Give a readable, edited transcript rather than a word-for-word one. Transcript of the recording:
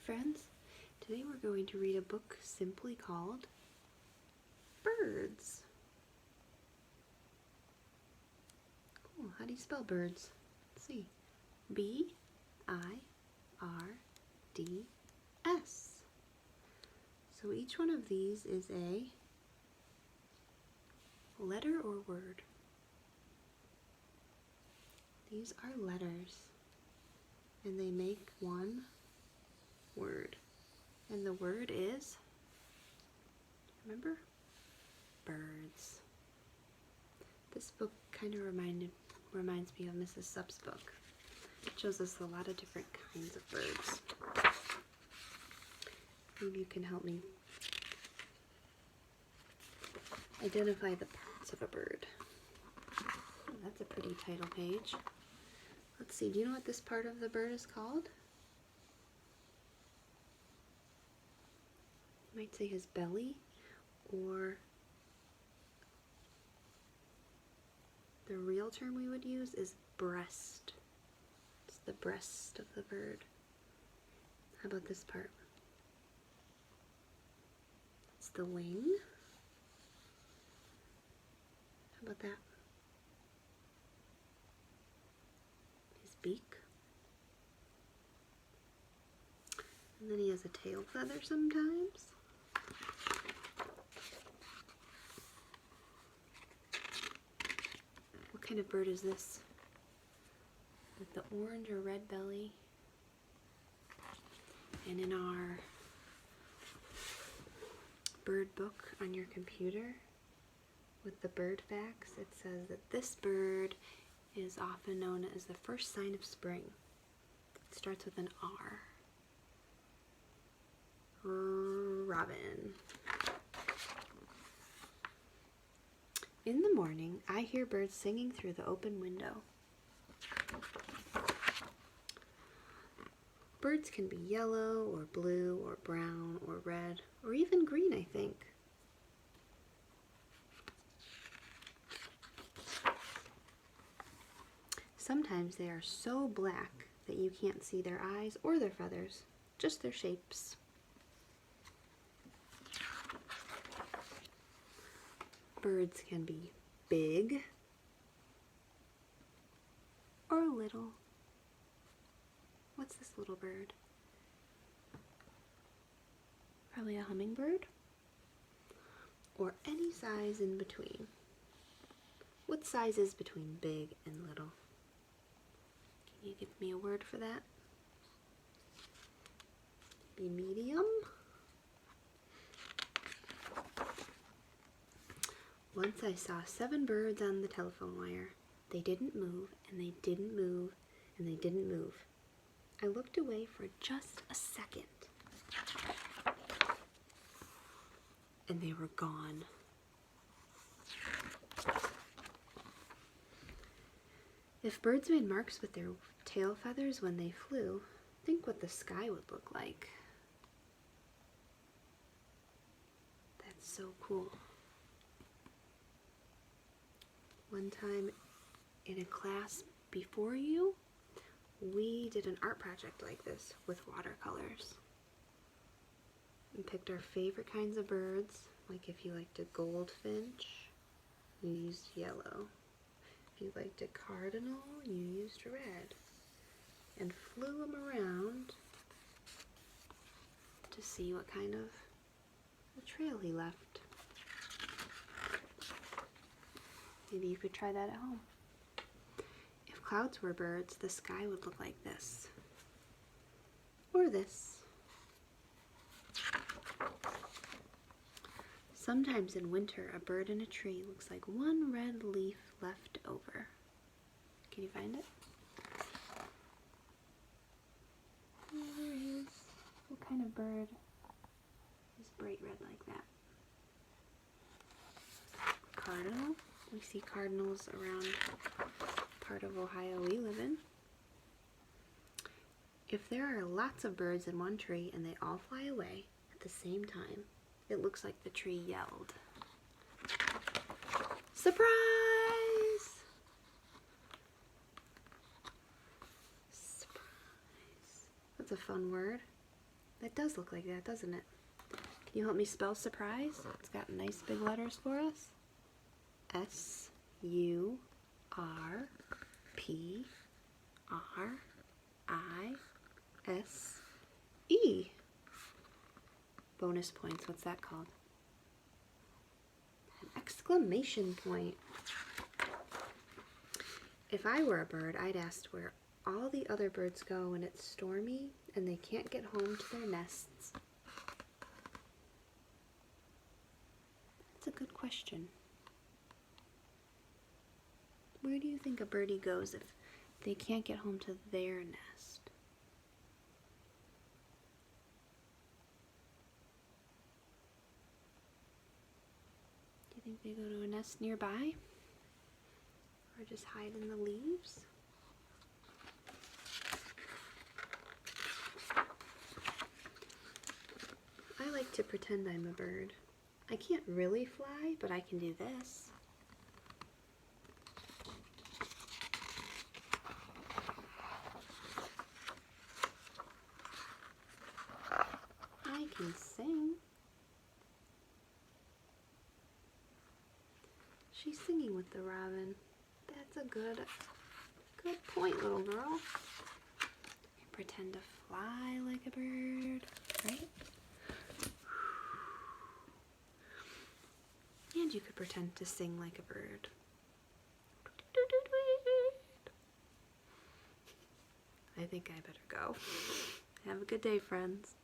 friends. Today we're going to read a book simply called Birds. Cool. How do you spell birds? Let's see. B-I-R-D-S. So each one of these is a letter or word. These are letters, and they make one word. And the word is, remember? Birds. This book kind of reminds me of Mrs. Supp's book. It shows us a lot of different kinds of birds. Maybe you can help me identify the parts of a bird. Oh, that's a pretty title page. Let's see, do you know what this part of the bird is called? You might say his belly, or the real term we would use is breast. It's the breast of the bird. How about this part? It's the wing. How about that? His beak. And then he has a tail feather sometimes. What kind of bird is this? With the orange or red belly. And in our bird book on your computer with the bird facts, it says that this bird is often known as the first sign of spring. It starts with an R. Robin. In the morning, I hear birds singing through the open window. Birds can be yellow or blue or brown or red or even green, I think. Sometimes they are so black that you can't see their eyes or their feathers, just their shapes. Birds can be big or little. What's this little bird? Probably a hummingbird? Or any size in between. What size is between big and little? Can you give me a word for that? Be medium? Once I saw 7 birds on the telephone wire. They didn't move, and they didn't move, and they didn't move. I looked away for just a second, and they were gone. If birds made marks with their tail feathers when they flew, think what the sky would look like. That's so cool. One time in a class before you, we did an art project like this with watercolors. And picked our favorite kinds of birds, like if you liked a goldfinch, you used yellow. If you liked a cardinal, you used red. And flew them around to see what kind of a trail he left. Maybe you could try that at home. If clouds were birds, the sky would look like this. Or this. Sometimes in winter, a bird in a tree looks like one red leaf left over. Can you find it? There it is. What kind of bird is bright red like that? Cardinal. We see cardinals around part of Ohio we live in. If there are lots of birds in one tree and they all fly away at the same time, it looks like the tree yelled. Surprise! Surprise. That's a fun word. That does look like that, doesn't it? Can you help me spell surprise? It's got nice big letters for us. S-U-R-P-R-I-S-E. Bonus points. What's that called? An exclamation point. If I were a bird, I'd ask where all the other birds go when it's stormy and they can't get home to their nests. That's a good question. Where do you think a birdie goes if they can't get home to their nest? Do you think they go to a nest nearby? Or just hide in the leaves? I like to pretend I'm a bird. I can't really fly, but I can do this. I can sing. She's singing with the robin. That's a good point, little girl. Pretend to fly like a bird, right? And you could pretend to sing like a bird. I think I better go. Have a good day, friends.